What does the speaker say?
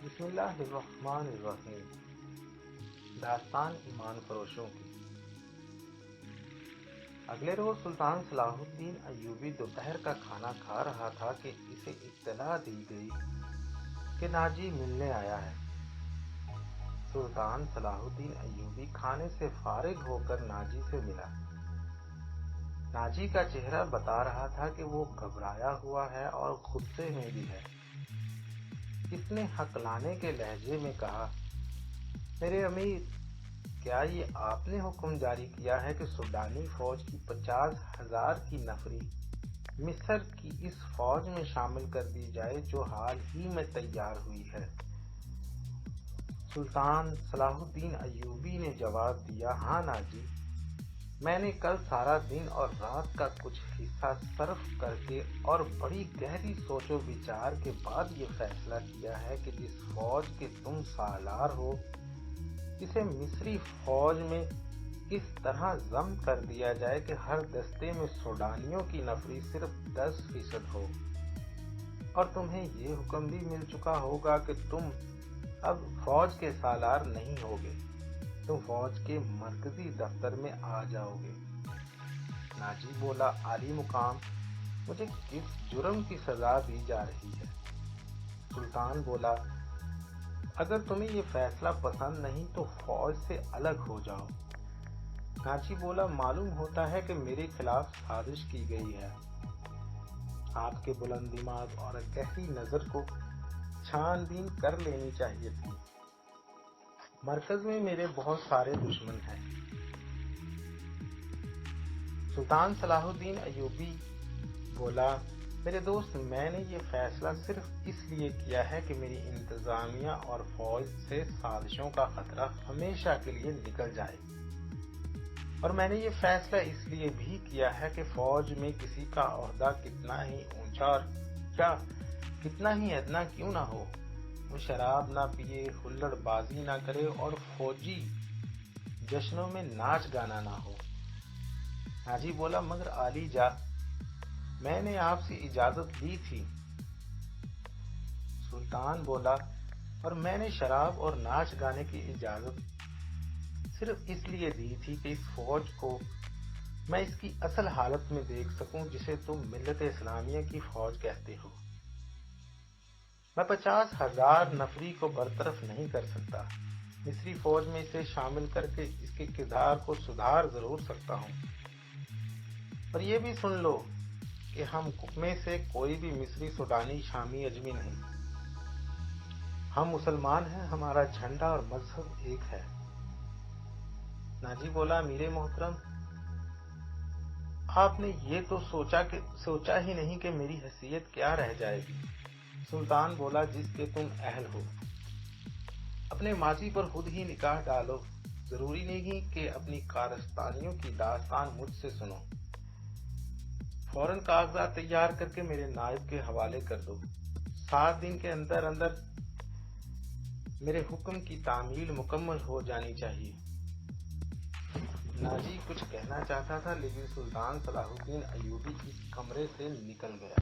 بسم اللہ الرحمن الرحیم۔ داستان ایمان فروشوں کی۔ اگلے روز سلطان صلاح الدین ایوبی دوپہر کا کھانا کھا رہا تھا کہ اسے اطلاع دی گئی کہ ناجی ملنے آیا ہے۔ سلطان صلاح الدین ایوبی کھانے سے فارغ ہو کر ناجی سے ملا۔ ناجی کا چہرہ بتا رہا تھا کہ وہ گھبرایا ہوا ہے اور غصے میں بھی ہے۔ اس نے ہکلانے کے لہجے میں کہا، میرے امیر، کیا یہ آپ نے حکم جاری کیا ہے کہ سوڈانی فوج کی 50,000 کی نفری مصر کی اس فوج میں شامل کر دی جائے جو حال ہی میں تیار ہوئی ہے؟ سلطان صلاح الدین ایوبی نے جواب دیا، ہاں ناجی، میں نے کل سارا دن اور رات کا کچھ حصہ صرف کر کے اور بڑی گہری سوچ و بچار کے بعد یہ فیصلہ کیا ہے کہ جس فوج کے تم سالار ہو اسے مصری فوج میں اس طرح ضم کر دیا جائے کہ ہر دستے میں سوڈانیوں کی نفری صرف 10% ہو۔ اور تمہیں یہ حکم بھی مل چکا ہوگا کہ تم اب فوج کے سالار نہیں ہوگے، تم فوج کے مرکزی دفتر میں آ جاؤ گے۔ ناجی بولا، عالی مقام، مجھے کس جرم کی سزا دی جا رہی ہے؟ سلطان بولا، اگر تمہیں یہ فیصلہ پسند نہیں تو فوج سے الگ ہو جاؤ۔ ناجی بولا، معلوم ہوتا ہے کہ میرے خلاف سازش کی گئی ہے۔ آپ کے بلند دماغ اور گہری نظر کو چھان بین کر لینی چاہیے تھی۔ مرکز میں میرے بہت سارے دشمن ہیں۔ سلطان صلاح الدین ایوبی بولا، میرے دوست، میں نے یہ فیصلہ صرف اس لیے کیا ہے کہ میری انتظامیہ اور فوج سے سازشوں کا خطرہ ہمیشہ کے لیے نکل جائے، اور میں نے یہ فیصلہ اس لیے بھی کیا ہے کہ فوج میں کسی کا عہدہ کتنا ہی اونچا اور کیا کتنا ہی ادنا کیوں نہ ہو، وہ شراب نہ پیے، ہلڑ بازی نہ کرے اور فوجی جشنوں میں ناچ گانا نہ ہو۔ ناجی بولا، مگر عالی جا، میں نے آپ سے اجازت لی تھی۔ سلطان بولا، اور میں نے شراب اور ناچ گانے کی اجازت صرف اس لیے دی تھی کہ اس فوج کو میں اس کی اصل حالت میں دیکھ سکوں جسے تم ملت اسلامیہ کی فوج کہتے ہو۔ میں 50,000 نفری کو برطرف نہیں کر سکتا، مصری فوج میں اسے شامل کر کے اس کے کردار کو سدھار ضرور سکتا ہوں۔ اور یہ بھی سن لو کہ ہم میں سے کوئی بھی مصری، سوڈانی، شامی، اجمی نہیں، ہم مسلمان ہیں، ہمارا جھنڈا اور مذہب ایک ہے۔ ناجی بولا، امیر محترم، آپ نے یہ تو سوچا ہی نہیں کہ میری حیثیت کیا رہ جائے گی۔ سلطان بولا، جس کے تم اہل ہو، اپنے ماضی پر خود ہی نگاہ ڈالو، ضروری نہیں کہ اپنی کارستانیوں کی داستان مجھ سے سنو۔ فوراً کاغذات تیار کر کے میرے نائب کے حوالے کر دو، 7 دن کے اندر اندر میرے حکم کی تعمیل مکمل ہو جانی چاہیے۔ ناجی کچھ کہنا چاہتا تھا لیکن سلطان صلاح الدین ایوبی اس کمرے سے نکل گیا۔